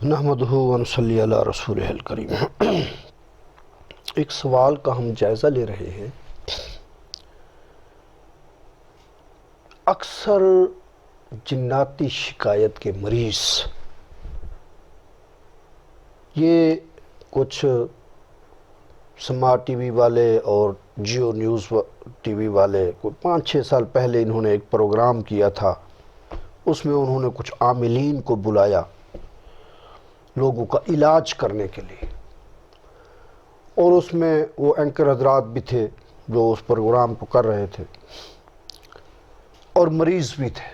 نحمدہ ونصلی علی رسولہ الکریم۔ ایک سوال کا ہم جائزہ لے رہے ہیں۔ اکثر جناتی شکایت کے مریض یہ کچھ سمارٹ ٹی وی والے اور جیو نیوز ٹی وی والے کوئی 5-6 سال پہلے انہوں نے ایک پروگرام کیا تھا، اس میں انہوں نے کچھ عاملین کو بلایا لوگوں کا علاج کرنے کے لیے، اور اس میں وہ اینکر حضرات بھی تھے جو اس پروگرام کو کر رہے تھے اور مریض بھی تھے،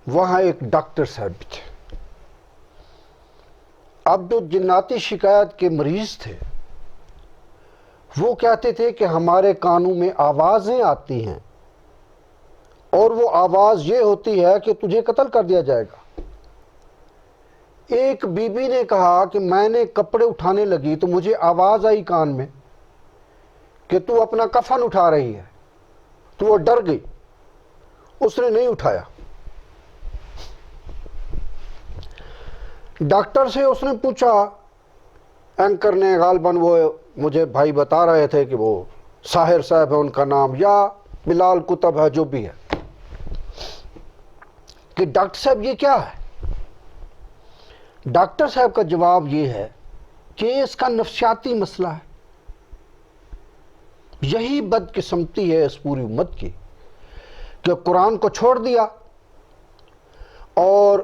وہاں ایک ڈاکٹر صاحب بھی تھے۔ اب جو جناتی شکایت کے مریض تھے وہ کہتے تھے کہ ہمارے کانوں میں آوازیں آتی ہیں اور وہ آواز یہ ہوتی ہے کہ تجھے قتل کر دیا جائے گا۔ ایک بی بی نے کہا کہ میں نے کپڑے اٹھانے لگی تو مجھے آواز آئی کان میں کہ تو اپنا کفن اٹھا رہی ہے، تو وہ ڈر گئی، اس نے نہیں اٹھایا۔ ڈاکٹر سے اس نے پوچھا، اینکر نے غالباً وہ مجھے بھائی بتا رہے تھے کہ وہ ساحر صاحب ہے ان کا نام، یا بلال کتب ہے، جو بھی ہے، کہ ڈاکٹر صاحب یہ کیا ہے؟ ڈاکٹر صاحب کا جواب یہ ہے کہ اس کا نفسیاتی مسئلہ ہے۔ یہی بدقسمتی ہے اس پوری امت کی کہ قرآن کو چھوڑ دیا اور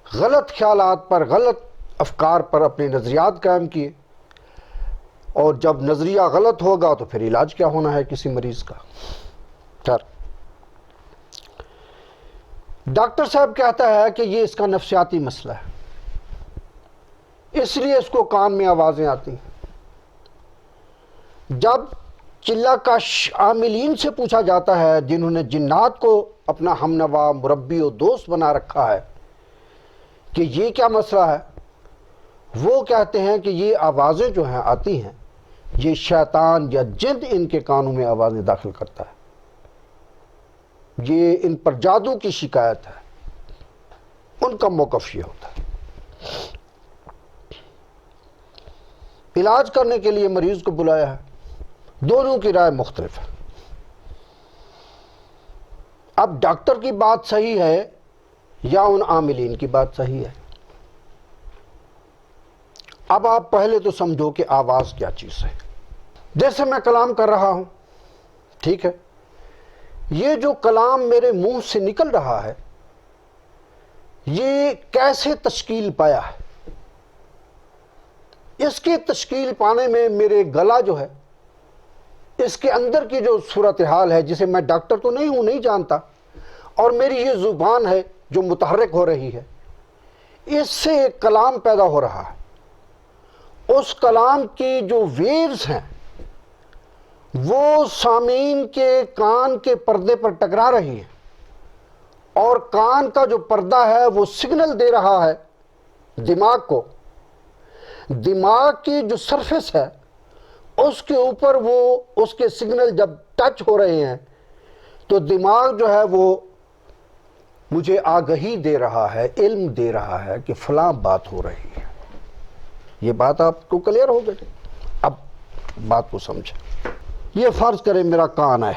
غلط خیالات پر، غلط افکار پر اپنے نظریات قائم کیے، اور جب نظریہ غلط ہوگا تو پھر علاج کیا ہونا ہے کسی مریض کا؟ ڈاکٹر صاحب کہتا ہے کہ یہ اس کا نفسیاتی مسئلہ ہے، اس لیے اس کو کان میں آوازیں آتی ہیں۔ جب چلہ کش عاملین سے پوچھا جاتا ہے جنہوں نے جنات کو اپنا ہمنوا، مربی و دوست بنا رکھا ہے کہ یہ کیا مسئلہ ہے، وہ کہتے ہیں کہ یہ آوازیں جو ہیں آتی ہیں، یہ شیطان یا جن ان کے کانوں میں آوازیں داخل کرتا ہے، یہ ان پر جادو کی شکایت ہے۔ ان کا موقف یہ ہوتا ہے۔ علاج کرنے کے لیے مریض کو بلایا ہے، دونوں کی رائے مختلف ہے۔ اب ڈاکٹر کی بات صحیح ہے یا ان عاملین کی بات صحیح ہے؟ اب آپ پہلے تو سمجھو کہ آواز کیا چیز ہے۔ جیسے میں کلام کر رہا ہوں، ٹھیک ہے، یہ جو کلام میرے منہ سے نکل رہا ہے یہ کیسے تشکیل پایا ہے؟ اس کے تشکیل پانے میں میرے گلا جو ہے، اس کے اندر کی جو صورتحال ہے، جسے میں ڈاکٹر تو نہیں ہوں، نہیں جانتا، اور میری یہ زبان ہے جو متحرک ہو رہی ہے، اس سے ایک کلام پیدا ہو رہا ہے۔ اس کلام کی جو ویوز ہیں وہ سامعین کے کان کے پردے پر ٹکرا رہی ہیں، اور کان کا جو پردہ ہے وہ سگنل دے رہا ہے دماغ کو۔ دماغ کی جو سرفیس ہے اس کے اوپر وہ اس کے سگنل جب ٹچ ہو رہے ہیں تو دماغ جو ہے وہ مجھے آگہی دے رہا ہے، علم دے رہا ہے کہ فلاں بات ہو رہی ہے۔ یہ بات آپ کو کلیئر ہو گئی؟ اب بات کو سمجھیں۔ یہ فرض کریں میرا کان ہے،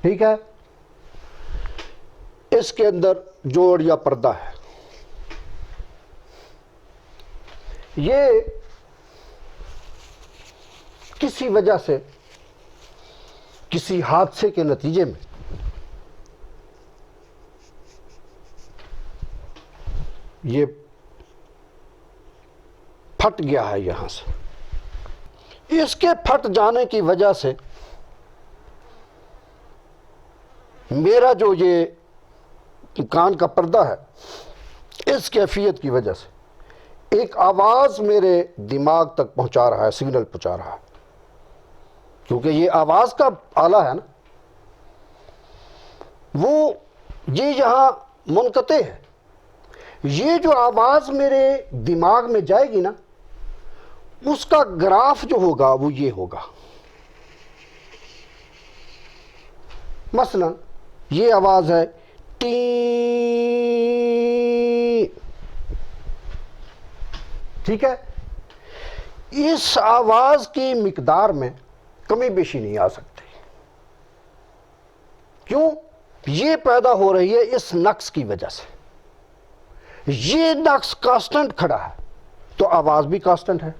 ٹھیک ہے، اس کے اندر جوڑ یا پردہ ہے۔ یہ کسی وجہ سے، کسی حادثے کے نتیجے میں یہ پھٹ گیا ہے یہاں سے۔ اس کے پھٹ جانے کی وجہ سے میرا جو یہ کان کا پردہ ہے، اس کیفیت کی وجہ سے ایک آواز میرے دماغ تک پہنچا رہا ہے، سگنل پہنچا رہا ہے، کیونکہ یہ آواز کا آلہ ہے نا، وہ یہ یہاں منقطع ہے۔ یہ جو آواز میرے دماغ میں جائے گی نا، اس کا گراف جو ہوگا وہ یہ ہوگا۔ مثلا یہ آواز ہے ٹی ٹھیک ہے، اس آواز کی مقدار میں کمی بیشی نہیں آ سکتی. کیوں؟ یہ پیدا ہو رہی ہے اس نقص کی وجہ سے. یہ نقص کانسٹنٹ کھڑا ہے تو آواز بھی کانسٹنٹ ہے.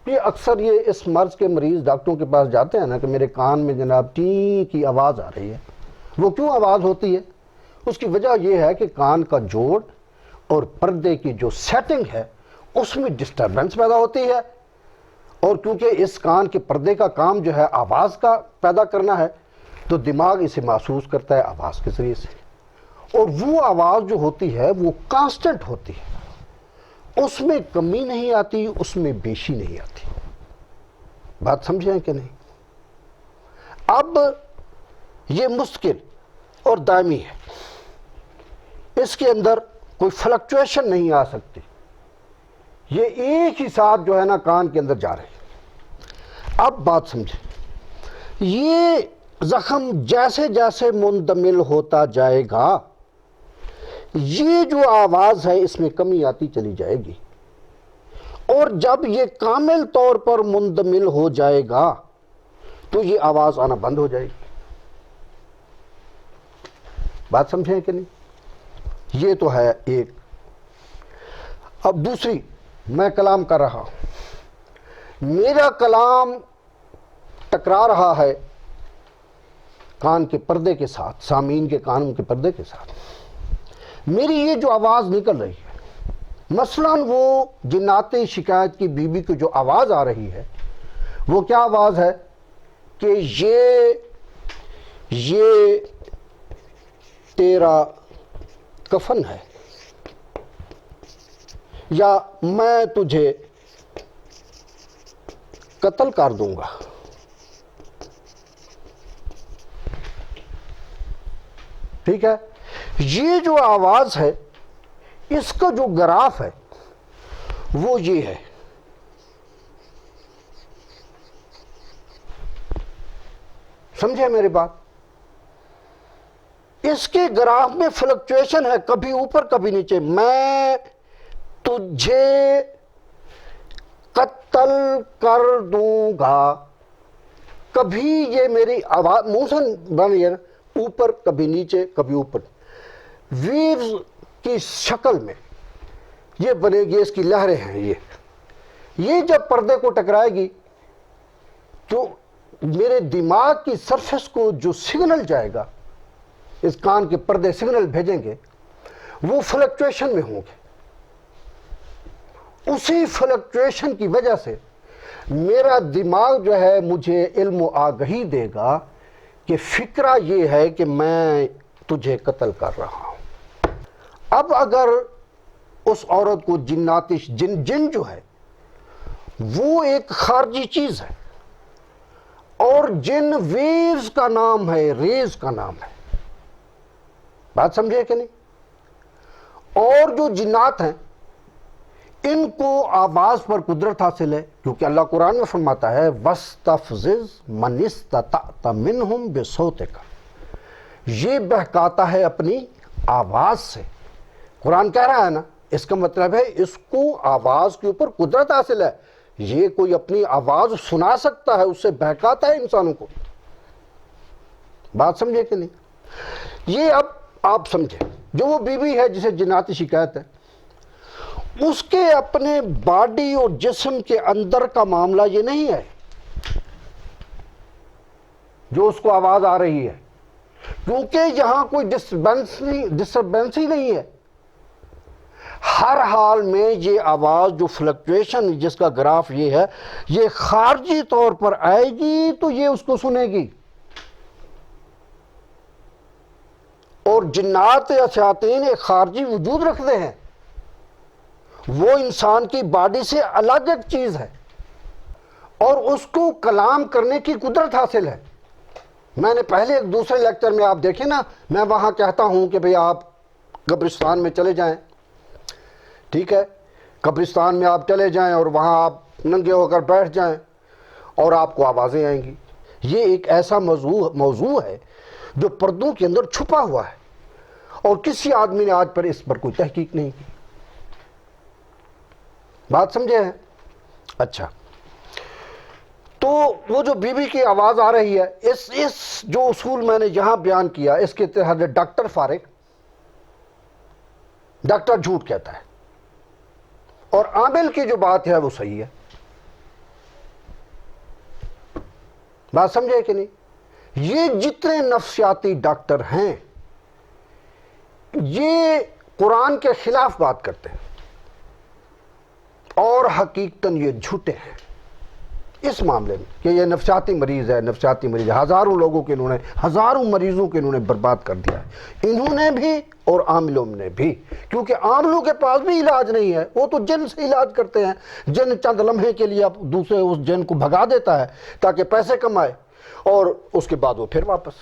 یہ اکثر اس مرض کے مریض ڈاکٹروں کے پاس جاتے ہیں نا کہ میرے کان میں جناب ٹی کی آواز آ رہی ہے. وہ کیوں آواز ہوتی ہے؟ اس کی وجہ یہ ہے کہ کان کا جوڑ اور پردے کی جو سیٹنگ ہے اس میں ڈسٹربنس پیدا ہوتی ہے، اور کیونکہ اس کان کے پردے کا کام جو ہے آواز کا پیدا کرنا ہے تو دماغ اسے محسوس کرتا ہے آواز کے ذریعے سے، اور وہ آواز جو ہوتی ہے وہ کانسٹنٹ ہوتی ہے، اس میں کمی نہیں آتی، اس میں بیشی نہیں آتی. بات سمجھیں کہ نہیں؟ اب یہ مستقل اور دائمی ہے، اس کے اندر کوئی فلکچویشن نہیں آ سکتی. یہ ایک ہی ساتھ جو ہے نا کان کے اندر جا رہے ہیں. اب بات سمجھیں، یہ زخم جیسے جیسے مندمل ہوتا جائے گا یہ جو آواز ہے اس میں کمی آتی چلی جائے گی، اور جب یہ کامل طور پر مندمل ہو جائے گا تو یہ آواز آنا بند ہو جائے گی. بات سمجھیں کہ نہیں؟ یہ تو ہے ایک. اب دوسری، میں کلام کر رہا ہوں، میرا کلام ٹکرا رہا ہے کان کے پردے کے ساتھ، سامعین کے کانوں کے پردے کے ساتھ. میری یہ جو آواز نکل رہی ہے، مثلاً وہ جنات شکایت کی بیوی کی جو آواز آ رہی ہے وہ کیا آواز ہے کہ یہ تیرا کفن ہے، یا میں تجھے قتل کر دوں گا. ٹھیک ہے، یہ جو آواز ہے اس کا جو گراف ہے وہ یہ ہے. سمجھے میری بات؟ اس کے گراف میں فلکچویشن ہے، کبھی اوپر کبھی نیچے. میں تجھے قتل کر دوں گا، کبھی یہ میری آواز منہ سے بن گیا نا، اوپر کبھی نیچے کبھی اوپر. ویوز کی شکل میں یہ بنے گی، اس کی لہریں ہیں. یہ جب پردے کو ٹکرائے گی تو میرے دماغ کی سرفیس کو جو سگنل جائے گا، اس کان کے پردے سگنل بھیجیں گے، وہ فلکچویشن میں ہوں گے. اسی فلکچویشن کی وجہ سے میرا دماغ جو ہے مجھے علم و آگہی دے گا کہ فکرہ یہ ہے کہ میں تجھے قتل کر رہا ہوں. اب اگر اس عورت کو جن جو ہے وہ ایک خارجی چیز ہے، اور جن ویوز کا نام ہے، ریز کا نام ہے. بات سمجھے کہ نہیں؟ اور جو جنات ہیں ان کو آواز پر قدرت حاصل ہے، کیونکہ اللہ قرآن میں فرماتا ہے وَاسْتَفْزِزْ مَنِ اسْتَطَعْتَ مِنْهُمْ بِصَوْتِكَ، یہ بہکاتا ہے اپنی آواز سے. قرآن کہہ رہا ہے نا، اس کا مطلب ہے اس کو آواز کے اوپر قدرت حاصل ہے. یہ کوئی اپنی آواز سنا سکتا ہے، اس سے بہکاتا ہے انسانوں کو. بات سمجھے کہ نہیں؟ یہ اب آپ سمجھیں، جو وہ بیوی ہے جسے جناتی شکایت ہے، اس کے اپنے باڈی اور جسم کے اندر کا معاملہ یہ نہیں ہے جو اس کو آواز آ رہی ہے، کیونکہ یہاں کوئی ڈسٹربنس ہی نہیں ہے. ہر حال میں یہ آواز جو فلکچویشن جس کا گراف یہ ہے، یہ خارجی طور پر آئے گی تو یہ اس کو سنے گی. اور جنات یا شیاطین ایک خارجی وجود رکھتے ہیں، وہ انسان کی باڈی سے الگ ایک چیز ہے، اور اس کو کلام کرنے کی قدرت حاصل ہے. میں نے پہلے ایک دوسرے لیکچر میں آپ دیکھیں نا، میں وہاں کہتا ہوں کہ بھئی آپ قبرستان میں چلے جائیں. ٹھیک ہے، قبرستان میں آپ چلے جائیں اور وہاں آپ ننگے ہو کر بیٹھ جائیں اور آپ کو آوازیں آئیں گی. یہ ایک ایسا موضوع ہے جو پردوں کے اندر چھپا ہوا ہے، اور کسی آدمی نے آج پر اس پر کوئی تحقیق نہیں کی. بات سمجھے ہیں؟ اچھا، تو وہ جو بی بی کی آواز آ رہی ہے، اس جو اصول میں نے یہاں بیان کیا، اس کے تحت ڈاکٹر فارغ، ڈاکٹر جھوٹ کہتا ہے، اور عامل کی جو بات ہے وہ صحیح ہے۔ بات سمجھے کہ نہیں؟ یہ جتنے نفسیاتی ڈاکٹر ہیں یہ قرآن کے خلاف بات کرتے ہیں، اور حقیقتاً یہ جھوٹے ہیں اس معاملے میں کہ یہ نفسیاتی مریض ہے، نفسیاتی مریض ہے۔ ہزاروں مریضوں کے انہوں نے برباد کر دیا ہے، انہوں نے بھی اور عاملوں نے بھی، کیونکہ عاملوں کے پاس بھی علاج نہیں ہے، وہ تو جن سے علاج کرتے ہیں۔ جن چند لمحے کے لیے دوسرے اس جن کو بھگا دیتا ہے تاکہ پیسے کمائے، اور اس کے بعد وہ پھر واپس۔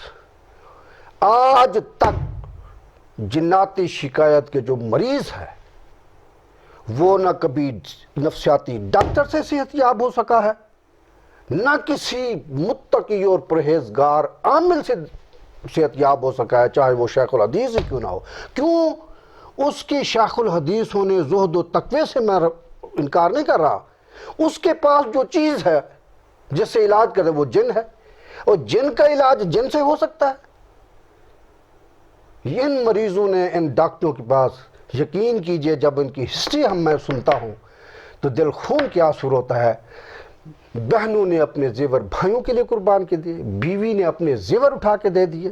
آج تک جناتی شکایت کے جو مریض ہے وہ نہ کبھی نفسیاتی ڈاکٹر سے صحت یاب ہو سکا ہے، نہ کسی متقی اور پرہیزگار عامل سے صحت یاب ہو سکا ہے، چاہے وہ شیخ الحدیث ہی کیوں نہ ہو۔ کیوں؟ اس کی شیخ الحدیث ہونے، زہد و تقوی سے میں انکار نہیں کر رہا، اس کے پاس جو چیز ہے جس سے علاج کرے وہ جن ہے، اور جن کا علاج جن سے ہو سکتا ہے۔ ان مریضوں نے ان ڈاکٹروں کے پاس، یقین کیجئے جب ان کی ہسٹری میں سنتا ہوں تو دل خون کیا آنسو ہوتا ہے۔ بہنوں نے اپنے زیور بھائیوں کے لیے قربان کے دیے، بیوی نے اپنے زیور اٹھا کے دے دیے،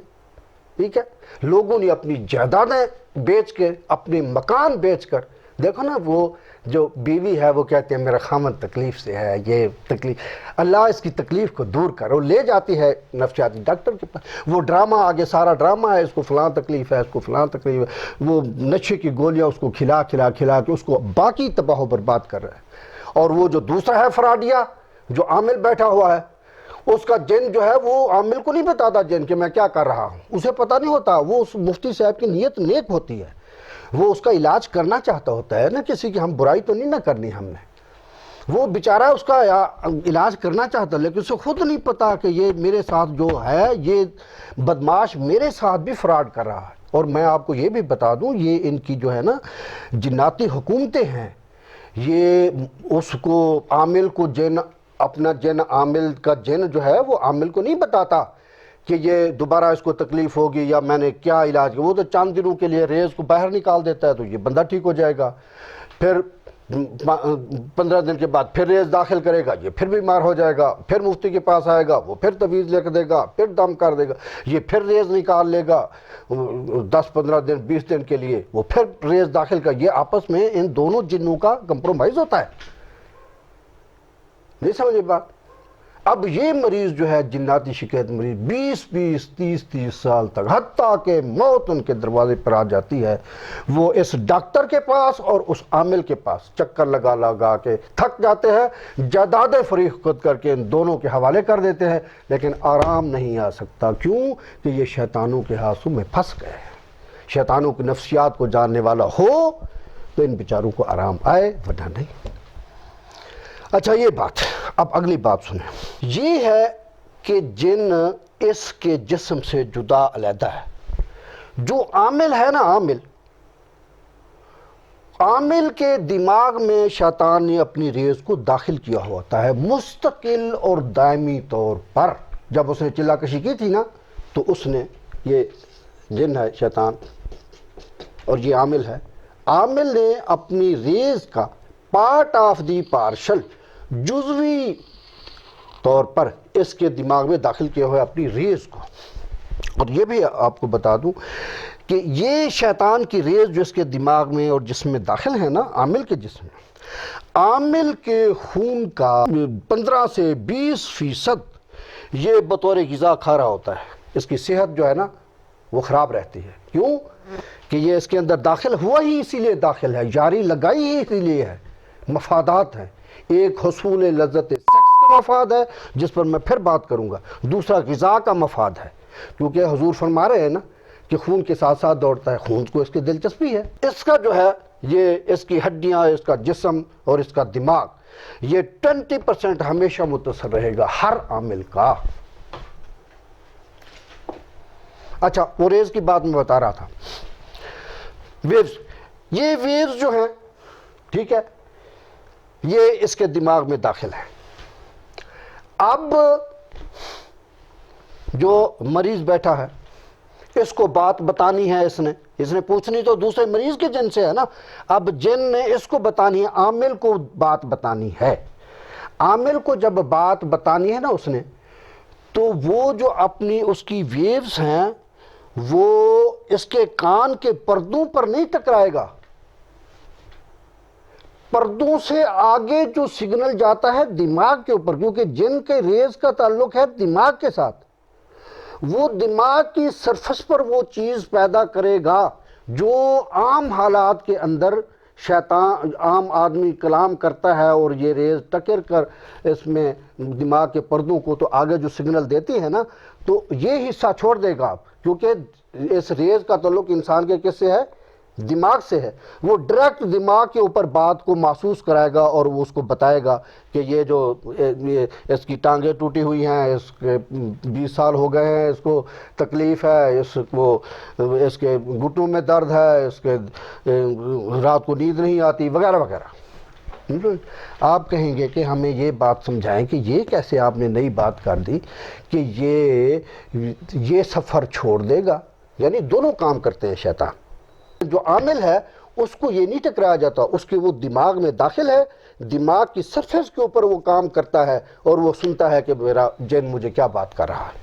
ٹھیک ہے، لوگوں نے اپنی جائیدادیں بیچ کے، اپنے مکان بیچ کر، دیکھو نا وہ جو بیوی ہے وہ کہتے ہیں میرا خامن تکلیف سے ہے، یہ تکلیف، اللہ اس کی تکلیف کو دور کرو، لے جاتی ہے نفسیاتی ڈاکٹر کے پاس، وہ ڈرامہ آگے سارا ڈرامہ ہے، اس کو فلاں تکلیف ہے، اس کو فلاں تکلیف ہے، وہ نشے کی گولیاں اس کو کھلا کے اس کو باقی تباہ و برباد کر رہا ہے۔ اور وہ جو دوسرا ہے فراڈیا، جو عامل بیٹھا ہوا ہے، اس کا جن جو ہے وہ عامل کو نہیں بتاتا جن کہ میں کیا کر رہا ہوں، اسے پتہ نہیں ہوتا، وہ اس مفتی صاحب کی نیت نیک ہوتی ہے، وہ اس کا علاج کرنا چاہتا ہوتا ہے نا، کسی کی ہم برائی تو نہیں نہ کرنی ہم نے، وہ بیچارہ اس کا علاج کرنا چاہتا ہے، لیکن اسے خود نہیں پتا کہ یہ میرے ساتھ جو ہے یہ بدماش میرے ساتھ بھی فراڈ کر رہا ہے۔ اور میں آپ کو یہ بھی بتا دوں، یہ ان کی جو ہے نا جناتی حکومتیں ہیں، یہ اس کو عامل کو جن، اپنا جن، عامل کا جن جو ہے وہ عامل کو نہیں بتاتا کہ یہ دوبارہ اس کو تکلیف ہوگی یا میں نے کیا علاج کیا، وہ تو چند دنوں کے لیے ریز کو باہر نکال دیتا ہے تو یہ بندہ ٹھیک ہو جائے گا، پھر 15 دن کے بعد پھر ریز داخل کرے گا، یہ پھر بیمار ہو جائے گا، پھر مفتی کے پاس آئے گا، وہ پھر تویز لکھ دے گا، پھر دم کر دے گا، یہ پھر ریز نکال لے گا 10-15 دن 20 دن کے لیے، وہ پھر ریز داخل کر، یہ آپس میں ان دونوں جنوں کا کمپرومائز ہوتا ہے۔ نہیں سمجھے بات؟ اب یہ مریض جو ہے جناتی شکایت مریض 20-20 30-30 سال تک، حتیٰ کہ موت ان کے دروازے پر آ جاتی ہے، وہ اس ڈاکٹر کے پاس اور اس عامل کے پاس چکر لگا کے تھک جاتے ہیں، جائیدادیں فروخت کر کے ان دونوں کے حوالے کر دیتے ہیں، لیکن آرام نہیں آ سکتا۔ کیوں؟ کہ یہ شیطانوں کے ہاتھوں میں پھنس گئے ہیں۔ شیطانوں کی نفسیات کو جاننے والا ہو تو ان بیچاروں کو آرام آئے، ورنہ نہیں۔ اچھا، یہ بات، اب اگلی بات سنیں، یہ ہے کہ جن اس کے جسم سے جدا علیحدہ ہے۔ جو عامل ہے نا، عامل کے دماغ میں شیطان نے اپنی ریز کو داخل کیا ہوتا ہے مستقل اور دائمی طور پر۔ جب اس نے چلا کشی کی تھی نا تو اس نے، یہ جن ہے شیطان اور یہ عامل ہے، عامل نے اپنی ریز کا پارٹ آف دی پارشل، جزوی طور پر اس کے دماغ میں داخل کیا ہوا ہے اپنی ریز کو۔ اور یہ بھی آپ کو بتا دوں کہ یہ شیطان کی ریز جو اس کے دماغ میں اور جسم میں داخل ہے نا، عامل کے جسم میں، عامل کے خون کا 15 سے 20% یہ بطور غذا کھا رہا ہوتا ہے۔ اس کی صحت جو ہے نا وہ خراب رہتی ہے۔ کیوں؟ کہ یہ اس کے اندر داخل ہوا ہی اسی لیے داخل ہے، یاری لگائی ہی اسی لیے ہے، مفادات ہیں۔ ایک حصول لذت سیکس کا مفاد ہے جس پر میں پھر بات کروں گا، دوسرا غذا کا مفاد ہے، کیونکہ حضور فرما رہے ہیں نا کہ خون کے ساتھ ساتھ دوڑتا ہے، خون کو اس کی دلچسپی ہے۔ اس کا جو ہے یہ اس کی ہڈیاں، اس کا جسم اور اس کا دماغ، یہ 20% ہمیشہ متصل رہے گا ہر عامل کا۔ اچھا، وہ ریز کی بات میں بتا رہا تھا، ویوز، یہ ویوز جو ہیں، ٹھیک ہے، یہ اس کے دماغ میں داخل ہے۔ اب جو مریض بیٹھا ہے اس کو بات بتانی ہے، اس نے پوچھنی تو دوسرے مریض کے جن سے ہے نا۔ اب جن نے اس کو بتانی ہے، عامل کو بات بتانی ہے۔ عامل کو جب بات بتانی ہے نا اس نے، تو وہ جو اپنی اس کی ویوز ہیں وہ اس کے کان کے پردوں پر نہیں ٹکرائے گا، پردوں سے آگے جو سگنل جاتا ہے دماغ کے اوپر، کیونکہ جن کے ریز کا تعلق ہے دماغ کے ساتھ، وہ دماغ کی سرفس پر وہ چیز پیدا کرے گا جو عام حالات کے اندر شیطان عام آدمی کلام کرتا ہے اور یہ ریز ٹکر کر اس میں دماغ کے پردوں کو تو آگے جو سگنل دیتی ہے نا، تو یہ حصہ چھوڑ دے گا آپ، کیونکہ اس ریز کا تعلق انسان کے کس سے ہے؟ دماغ سے ہے۔ وہ ڈائریکٹ دماغ کے اوپر بات کو محسوس کرائے گا اور وہ اس کو بتائے گا کہ یہ جو اس کی ٹانگیں ٹوٹی ہوئی ہیں، اس کے 20 سال ہو گئے ہیں، اس کو تکلیف ہے، اس کے گھٹنوں میں درد ہے، اس کے رات کو نیند نہیں آتی، وغیرہ وغیرہ۔ آپ کہیں گے کہ ہمیں یہ بات سمجھائیں کہ یہ کیسے آپ نے نئی بات کر دی کہ یہ سفر چھوڑ دے گا؟ یعنی دونوں کام کرتے ہیں شیطان۔ جو عامل ہے اس کو یہ نہیں ٹکرایا جاتا، اس کے وہ دماغ میں داخل ہے، دماغ کی سرفیس کے اوپر وہ کام کرتا ہے اور وہ سنتا ہے کہ میرا جن مجھے کیا بات کر رہا ہے۔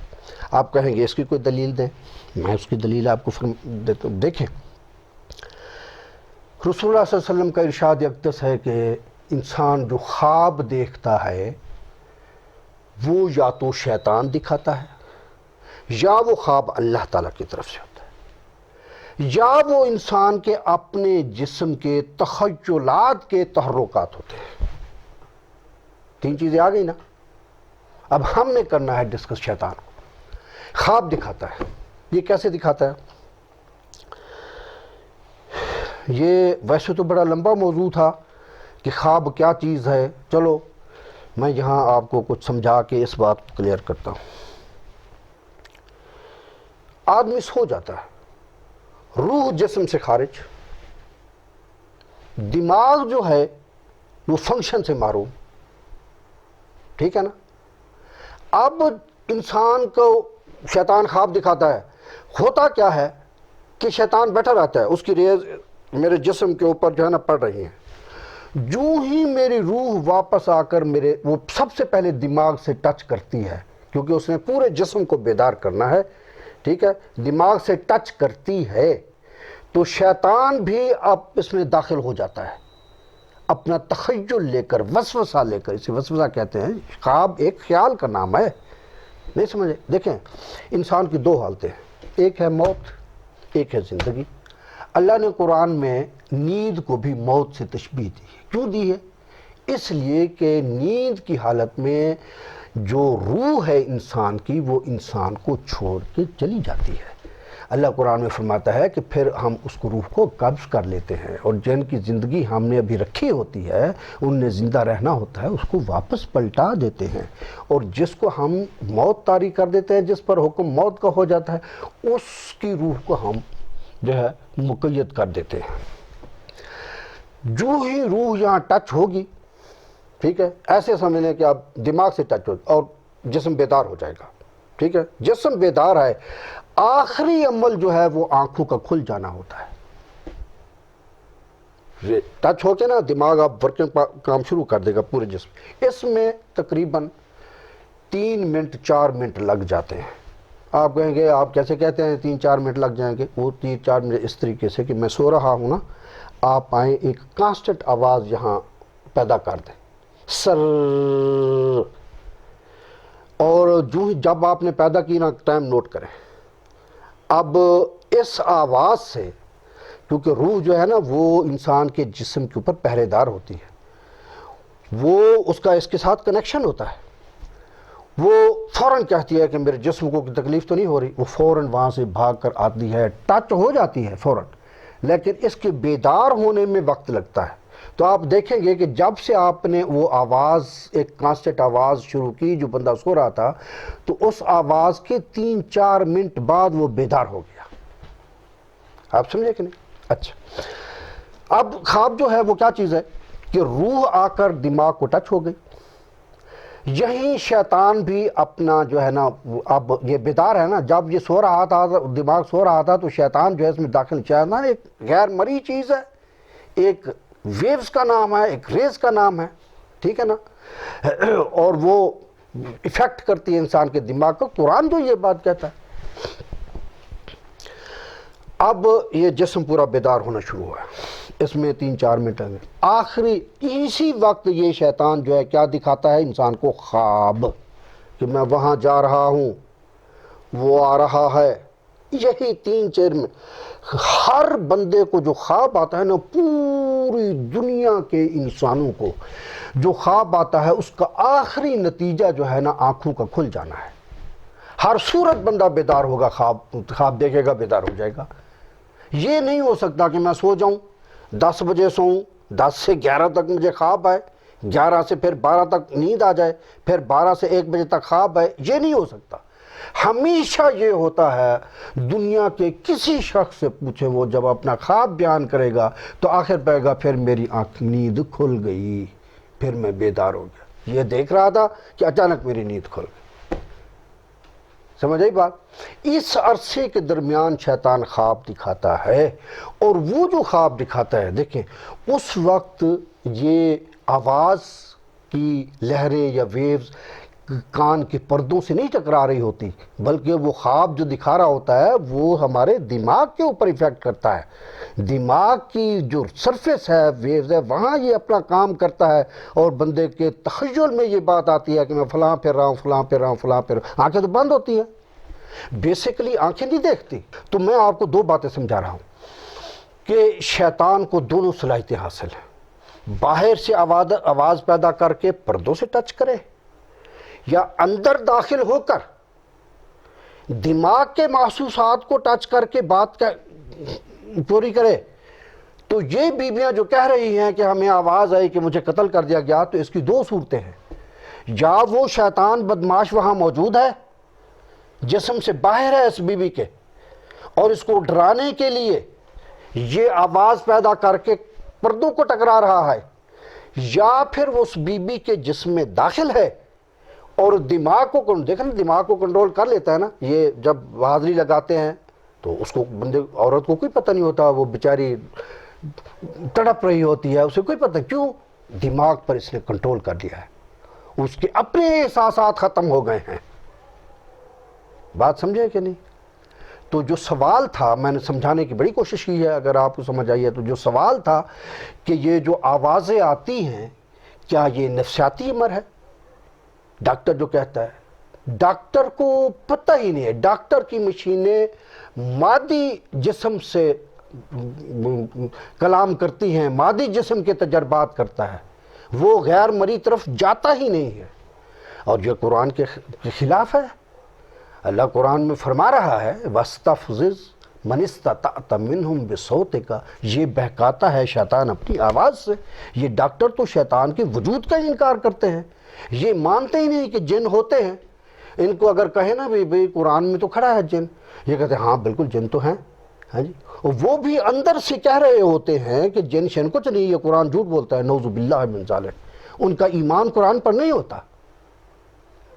آپ کہیں گے اس کی کوئی دلیل دیں، میں اس کی دلیل آپ کو دیتا ہوں۔ دیکھیں، رسول اللہ صلی اللہ علیہ وسلم کا ارشاد اقدس ہے کہ انسان جو خواب دیکھتا ہے وہ یا تو شیطان دکھاتا ہے یا وہ خواب اللہ تعالیٰ کی طرف سے ہوتا ہے، یا وہ انسان کے اپنے جسم کے تخیلات کے تحرکات ہوتے ہیں۔ تین چیزیں آ گئی نا۔ اب ہم نے کرنا ہے ڈسکس شیطان کو۔ خواب دکھاتا ہے، یہ کیسے دکھاتا ہے؟ یہ ویسے تو بڑا لمبا موضوع تھا کہ خواب کیا چیز ہے، چلو میں یہاں آپ کو کچھ سمجھا کے اس بات کو کلیئر کرتا ہوں۔ آدمی سو جاتا ہے، روح جسم سے خارج، دماغ جو ہے وہ فنکشن سے محروم، ٹھیک ہے نا۔ اب انسان کو شیطان خواب دکھاتا ہے، ہوتا کیا ہے کہ شیطان بیٹھا رہتا ہے، اس کی ریز میرے جسم کے اوپر جو ہے نا پڑ رہی ہیں، جو ہی میری روح واپس آ کر وہ سب سے پہلے دماغ سے ٹچ کرتی ہے، کیونکہ اس نے پورے جسم کو بیدار کرنا ہے، ٹھیک ہے، دماغ سے ٹچ کرتی ہے، تو شیطان بھی اب اس میں داخل ہو جاتا ہے اپنا تخیل لے کر، وسوسہ لے کر۔ اسے وسوسہ کہتے ہیں، خواب ایک خیال کا نام ہے، نہیں سمجھے؟ دیکھیں، انسان کی دو حالتیں ہیں، ایک ہے موت، ایک ہے زندگی۔ اللہ نے قرآن میں نیند کو بھی موت سے تشبیہ دی ہے۔ کیوں دی ہے؟ اس لیے کہ نیند کی حالت میں جو روح ہے انسان کی وہ انسان کو چھوڑ کے چلی جاتی ہے۔ اللہ قرآن میں فرماتا ہے کہ پھر ہم اس کو روح کو قبض کر لیتے ہیں، اور جن کی زندگی ہم نے ابھی رکھی ہوتی ہے، ان نے زندہ رہنا ہوتا ہے، اس کو واپس پلٹا دیتے ہیں، اور جس کو ہم موت طاری کر دیتے ہیں، جس پر حکم موت کا ہو جاتا ہے، اس کی روح کو ہم جو ہے مقید کر دیتے ہیں۔ جو ہی روح یہاں ٹچ ہوگی، ٹھیک ہے، ایسے سمجھ لیں کہ اب دماغ سے ٹچ ہو اور جسم بیدار ہو جائے گا، ٹھیک ہے، جسم بیدار ہے، آخری عمل جو ہے وہ آنکھوں کا کھل جانا ہوتا ہے۔ ٹچ ہو کے نا دماغ اب ورکنگ کام شروع کر دے گا پورے جسم۔ اس میں تقریباً 3 منٹ 4 منٹ لگ جاتے ہیں۔ آپ کہیں گے آپ کیسے کہتے ہیں 3-4 منٹ لگ جائیں گے؟ وہ 3-4 منٹ اس طریقے سے کہ میں سو رہا ہوں نا، آپ آئیں ایک کانسٹنٹ آواز یہاں پیدا کر دیں، سر، اور جب آپ نے پیدا کی نا ٹائم نوٹ کریں۔ اب اس آواز سے، کیونکہ روح جو ہے نا وہ انسان کے جسم کے اوپر پہرے دار ہوتی ہے، وہ اس کا اس کے ساتھ کنیکشن ہوتا ہے، وہ فوراً کہتی ہے کہ میرے جسم کو کوئی تکلیف تو نہیں ہو رہی، وہ فوراً وہاں سے بھاگ کر آتی ہے، ٹچ ہو جاتی ہے فوراً، لیکن اس کے بیدار ہونے میں وقت لگتا ہے۔ تو آپ دیکھیں گے کہ جب سے آپ نے وہ آواز، ایک کانسٹنٹ آواز شروع کی، جو بندہ سو رہا تھا، تو اس آواز کے 3-4 منٹ بعد وہ بیدار ہو گیا۔ آپ سمجھے کہ نہیں؟ اچھا، اب خواب جو ہے وہ کیا چیز ہے؟ کہ روح آ کر دماغ کو ٹچ ہو گئی. یہیں شیطان بھی اپنا جو ہے نا، اب یہ بیدار ہے نا، جب یہ سو رہا تھا، دماغ سو رہا تھا، تو شیطان جو ہے اس میں داخل شیطان ایک غیر مرئی چیز ہے، ایک ویوز کا نام ہے، ایک ریز کا نام ہے، ٹھیک ہے نا، اور وہ افیکٹ کرتی ہے انسان کے دماغ کو. قرآن تو یہ بات کہتا ہے. اب یہ جسم پورا بیدار ہونا شروع ہوا ہے، اس میں 3-4 منٹ ہیں. آخری اسی وقت یہ شیطان جو ہے کیا دکھاتا ہے انسان کو؟ خواب، کہ میں وہاں جا رہا ہوں، وہ آ رہا ہے. یہی 3-4 منٹ. ہر بندے کو جو خواب آتا ہے نا، پوری دنیا کے انسانوں کو جو خواب آتا ہے، اس کا آخری نتیجہ جو ہے نا آنکھوں کا کھل جانا ہے. ہر صورت بندہ بیدار ہوگا، خواب دیکھے گا، بیدار ہو جائے گا. یہ نہیں ہو سکتا کہ میں سو جاؤں، 10 بجے سوؤں، 10 سے 11 تک مجھے خواب آئے، 11 سے پھر 12 تک نیند آ جائے، پھر 12 سے 1 بجے تک خواب آئے. یہ نہیں ہو سکتا. ہمیشہ یہ ہوتا ہے. دنیا کے کسی شخص سے پوچھے، وہ جب اپنا خواب بیان کرے گا تو آخر پائے گا پھر میری نیند کھل گئی، پھر میں بیدار ہو گیا. یہ دیکھ رہا تھا کہ اچانک میری نیند کھل گئی. سمجھ آئی بات؟ اس عرصے کے درمیان شیطان خواب دکھاتا ہے، اور وہ جو خواب دکھاتا ہے، دیکھیں اس وقت یہ آواز کی لہریں یا ویوز کان کے پردوں سے نہیں ٹکرا رہی ہوتی، بلکہ وہ خواب جو دکھا رہا ہوتا ہے وہ ہمارے دماغ کے اوپر ایفیکٹ کرتا ہے. دماغ کی جو سرفیس ہے، ویوز ہے، وہاں یہ اپنا کام کرتا ہے، اور بندے کے تخیل میں یہ بات آتی ہے کہ میں فلاں پھر رہا ہوں، فلاں پھر رہا ہوں، فلاں پھر رہا ہوں. آنکھیں تو بند ہوتی ہیں، بیسیکلی آنکھیں نہیں دیکھتی. تو میں آپ کو 2 باتیں سمجھا رہا ہوں کہ شیطان کو دونوں صلاحیتیں حاصل ہیں. باہر سے آواز پیدا کر کے پردوں سے ٹچ کرے، یا اندر داخل ہو کر دماغ کے محسوسات کو ٹچ کر کے بات پوری کرے. تو یہ بیویاں جو کہہ رہی ہیں کہ ہمیں آواز آئی کہ مجھے قتل کر دیا گیا، تو اس کی 2 صورتیں ہیں. یا وہ شیطان بدماش وہاں موجود ہے، جسم سے باہر ہے اس بیوی کے، اور اس کو ڈرانے کے لیے یہ آواز پیدا کر کے پردوں کو ٹکرا رہا ہے. یا پھر وہ اس بیوی کے جسم میں داخل ہے اور دماغ کو دیکھیں نا، دماغ کو کنٹرول کر لیتا ہے نا. یہ جب حاضری لگاتے ہیں تو اس کو عورت کو کوئی پتہ نہیں ہوتا، وہ بیچاری تڑپ رہی ہوتی ہے، اسے کوئی پتہ. کیوں؟ دماغ پر اس نے کنٹرول کر لیا ہے، اس کے اپنے احساسات ختم ہو گئے ہیں. بات سمجھے کہ نہیں؟ تو جو سوال تھا، میں نے سمجھانے کی بڑی کوشش کی ہے، اگر آپ کو سمجھ آئی ہے تو. جو سوال تھا کہ یہ جو آوازیں آتی ہیں، کیا یہ نفسیاتی امر ہے؟ ڈاکٹر جو کہتا ہے، ڈاکٹر کو پتہ ہی نہیں ہے. ڈاکٹر کی مشینیں مادی جسم سے کلام کرتی ہیں، مادی جسم کے تجربات کرتا ہے، وہ غیر مرئی طرف جاتا ہی نہیں ہے. اور یہ قرآن کے خلاف ہے. اللہ قرآن میں فرما رہا ہے وَاسْتَفْزِزْ مَنِ اسْتَطَعْتَ مِنْهُمْ بِصَوْتِكَ. یہ بہکاتا ہے شیطان اپنی آواز سے. یہ ڈاکٹر تو شیطان کے وجود کا انکار کرتے ہیں، یہ مانتے ہی نہیں کہ جن ہوتے ہیں. ان کو اگر کہیں نا بھئی قرآن میں تو کھڑا ہے جن، یہ کہتے ہیں ہاں بالکل جن تو ہیں. ہاں جی، وہ بھی اندر سے کہہ رہے ہوتے ہیں کہ جن شن کچھ نہیں، یہ قرآن جھوٹ بولتا ہے، نعوذ باللہ من ذالک. ان کا ایمان قرآن پر نہیں ہوتا.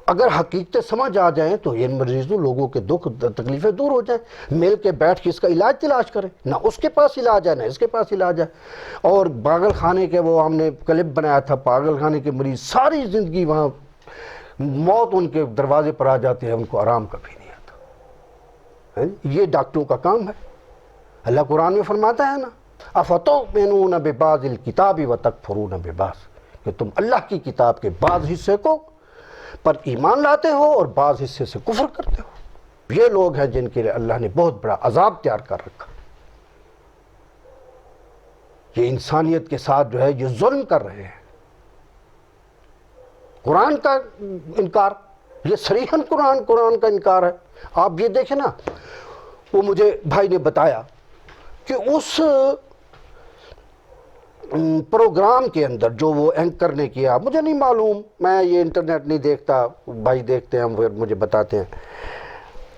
اگر حقیقتیں سمجھ آ جائیں تو ان مریضوں لوگوں کے دکھ تکلیفیں دور ہو جائیں. مل کے بیٹھ کے اس کا علاج تلاش کریں. نہ اس کے پاس علاج ہے، نہ اس کے پاس علاج ہے. اور پاگل خانے کے، وہ ہم نے کلپ بنایا تھا، پاگل خانے کے مریض ساری زندگی وہاں، موت ان کے دروازے پر آ جاتی ہے، ان کو آرام کبھی نہیں آتا. یہ ڈاکٹروں کا کام ہے. اللہ قرآن میں فرماتا ہے نا اَفَتُؤْمِنُونَ بِبَعْضِ الْكِتَابِ وَتَكْفُرُونَ بِبَعْضٍ، کہ تم اللہ کی کتاب کے بعض حصے کو پر ایمان لاتے ہو اور بعض حصے سے کفر کرتے ہو. یہ لوگ ہیں جن کے لیے اللہ نے بہت بڑا عذاب تیار کر رکھا. یہ انسانیت کے ساتھ جو ہے یہ ظلم کر رہے ہیں. قرآن کا انکار، یہ صریحاً قرآن کا انکار ہے. آپ یہ دیکھیں نا، وہ مجھے بھائی نے بتایا کہ اس پروگرام کے اندر جو وہ اینکر نے کیا، مجھے نہیں معلوم، میں یہ انٹرنیٹ نہیں دیکھتا، بھائی دیکھتے ہیں پھر مجھے بتاتے ہیں.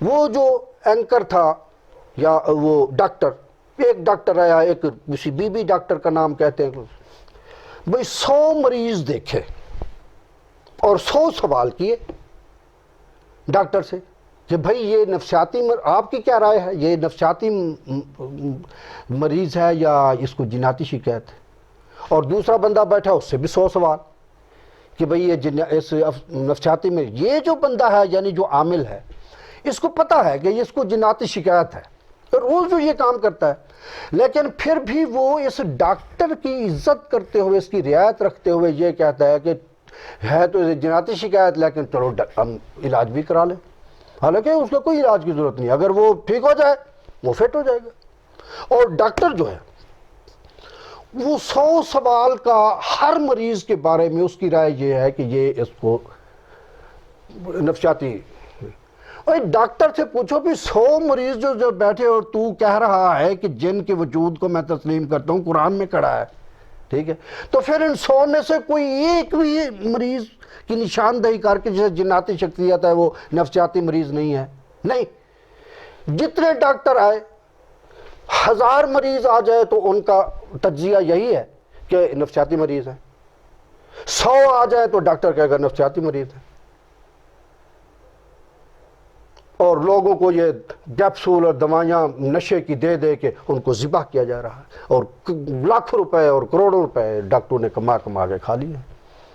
وہ جو اینکر تھا یا وہ ڈاکٹر، ایک ڈاکٹر آیا، ایک کسی بی بی ڈاکٹر کا نام کہتے ہیں، بھائی 100 مریض دیکھے اور 100 سوال کیے ڈاکٹر سے کہ بھائی یہ نفسیاتی آپ کی کیا رائے ہے، یہ نفسیاتی مریض ہے یا اس کو جناتی شکایت ہے؟ اور دوسرا بندہ بیٹھا، اس سے بھی 100 سوال کہ بھئی یہ اس نفسیاتی میں یہ جو بندہ ہے، یعنی جو عامل ہے، اس کو پتہ ہے کہ اس کو جناتی شکایت ہے، روز جو یہ کام کرتا ہے، لیکن پھر بھی وہ اس ڈاکٹر کی عزت کرتے ہوئے، اس کی رعایت رکھتے ہوئے یہ کہتا ہے کہ ہے تو جناتی شکایت، لیکن چلو ہم علاج بھی کرا لیں، حالانکہ اس کو کوئی علاج کی ضرورت نہیں، اگر وہ ٹھیک ہو جائے وہ فٹ ہو جائے گا۔ اور ڈاکٹر جو ہے وہ 100 سوال کا ہر مریض کے بارے میں اس کی رائے یہ ہے کہ یہ اس کو نفسیاتی۔ اور ڈاکٹر سے پوچھو بھی 100 مریض جو بیٹھے اور تو کہہ رہا ہے کہ جن کے وجود کو میں تسلیم کرتا ہوں قرآن میں کھڑا ہے، ٹھیک ہے، تو پھر ان 100 میں سے کوئی ایک بھی مریض کی نشاندہی کر کے جسے جناتی شخصیت ہے وہ نفسیاتی مریض نہیں ہے؟ نہیں۔ جتنے ڈاکٹر آئے 1000 مریض آ جائے تو ان کا تجزیہ یہی ہے کہ نفسیاتی مریض ہے، 100 آ جائے تو ڈاکٹر کہے گا نفسیاتی مریض ہے۔ اور لوگوں کو یہ کیپسول اور دوائیاں نشے کی دے دے کے ان کو ذبح کیا جا رہا ہے، اور لاکھوں روپے اور کروڑوں روپے ڈاکٹروں نے کما کے کھا لیے۔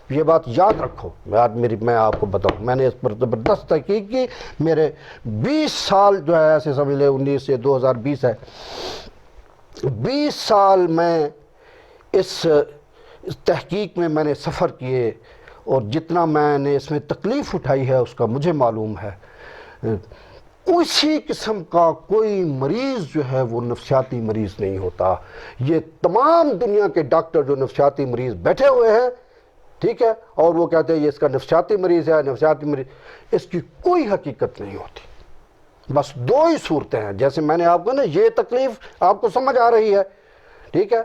یہ بات یاد رکھو، میں آپ کو بتاؤں، میں نے اس پر زبردست تحقیق کی، میرے 20 سال جو ہے ایسے سمجھ لے، 19 سے 2020 ہے، 20 سال میں اس تحقیق میں نے سفر کیے، اور جتنا میں نے اس میں تکلیف اٹھائی ہے اس کا مجھے معلوم ہے۔ کسی قسم کا کوئی مریض جو ہے وہ نفسیاتی مریض نہیں ہوتا۔ یہ تمام دنیا کے ڈاکٹر جو نفسیاتی مریض بیٹھے ہوئے ہیں، ٹھیک ہے، اور وہ کہتے ہیں یہ اس کا نفسیاتی مریض ہے، نفسیاتی مریض، اس کی کوئی حقیقت نہیں ہوتی۔ بس 2 ہی صورتیں ہیں، جیسے میں نے آپ کو نا یہ تکلیف آپ کو سمجھ آ رہی ہے، ٹھیک ہے،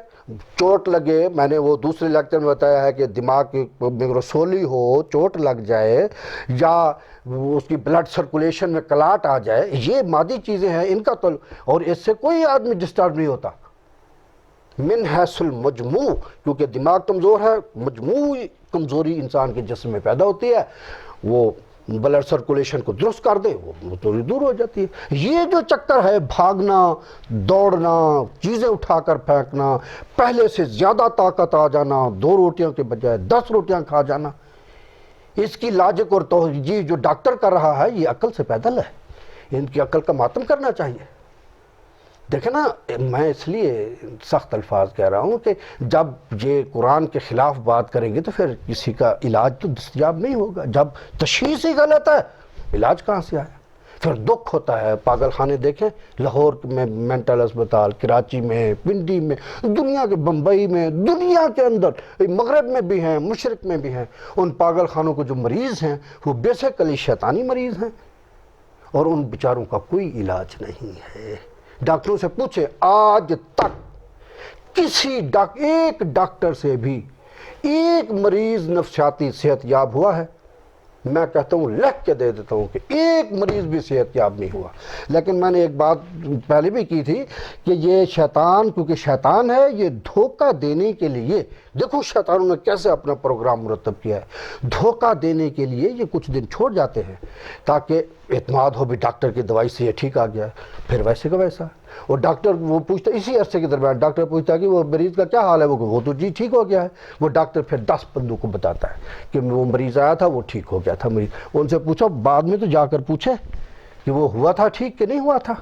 چوٹ لگے، میں نے وہ دوسرے لیکچر میں بتایا ہے کہ دماغ میں رسولی ہو، چوٹ لگ جائے، یا اس کی بلڈ سرکولیشن میں کلاٹ آ جائے، یہ مادی چیزیں ہیں، ان کا تو، اور اس سے کوئی آدمی ڈسٹرب نہیں ہوتا من حیث المجموع، کیونکہ دماغ کمزور ہے، مجموعی کمزوری انسان کے جسم میں پیدا ہوتی ہے، وہ بلڈ سرکولیشن کو درست کر دے وہ تھوڑی دور ہو جاتی ہے۔ یہ جو چکر ہے بھاگنا، دوڑنا، چیزیں اٹھا کر پھینکنا، پہلے سے زیادہ طاقت آ جانا، 2 روٹیوں کے بجائے 10 روٹیاں کھا جانا، اس کی لاجک اور توجیہ جو ڈاکٹر کر رہا ہے یہ عقل سے پیدل ہے، ان کی عقل کا ماتم کرنا چاہیے۔ دیکھیں نا، میں اس لیے سخت الفاظ کہہ رہا ہوں کہ جب یہ قرآن کے خلاف بات کریں گے تو پھر کسی کا علاج تو دستیاب نہیں ہوگا۔ جب تشخیص ہی غلط ہے، علاج کہاں سے آیا؟ پھر دکھ ہوتا ہے۔ پاگل خانے دیکھیں، لاہور میں مینٹل اسپتال، کراچی میں، پنڈی میں، دنیا کے بمبئی میں، دنیا کے اندر، مغرب میں بھی ہیں، مشرق میں بھی ہیں، ان پاگل خانوں کو جو مریض ہیں وہ بیسیکلی شیطانی مریض ہیں، اور ان بیچاروں کا کوئی علاج نہیں ہے۔ ڈاکٹروں سے پوچھے، آج تک کسی ایک ڈاکٹر سے بھی ایک مریض نفسیاتی صحت یاب ہوا ہے؟ میں کہتا ہوں، لکھ کے دے دیتا ہوں کہ ایک مریض بھی صحت یاب نہیں ہوا۔ لیکن میں نے ایک بات پہلے بھی کی تھی کہ یہ شیطان، کیونکہ شیطان ہے، یہ دھوکہ دینے کے لیے، دیکھو شیطانوں نے کیسے اپنا پروگرام مرتب کیا ہے، دھوکہ دینے کے لیے یہ کچھ دن چھوڑ جاتے ہیں تاکہ اعتماد ہو بھی ڈاکٹر کی دوائی سے یہ ٹھیک آ گیا ہے، پھر ویسے کا ویسا۔ اور ڈاکٹر وہ پوچھتا، اسی عرصے کے درمیان ڈاکٹر پوچھتا ہے کہ وہ مریض کا کیا حال ہے، وہ تو جی ٹھیک ہو گیا ہے۔ وہ ڈاکٹر پھر 10 بندوں کو بتاتا ہے کہ وہ مریض آیا تھا، وہ ٹھیک ہو گیا تھا مریض۔ ان سے پوچھو، بعد میں تو جا کر پوچھے کہ وہ ہوا تھا ٹھیک کہ نہیں ہوا تھا۔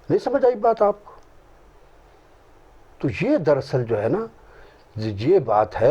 نہیں سمجھ آئی بات آپ کو؟ تو یہ دراصل جو ہے نا، یہ بات ہے۔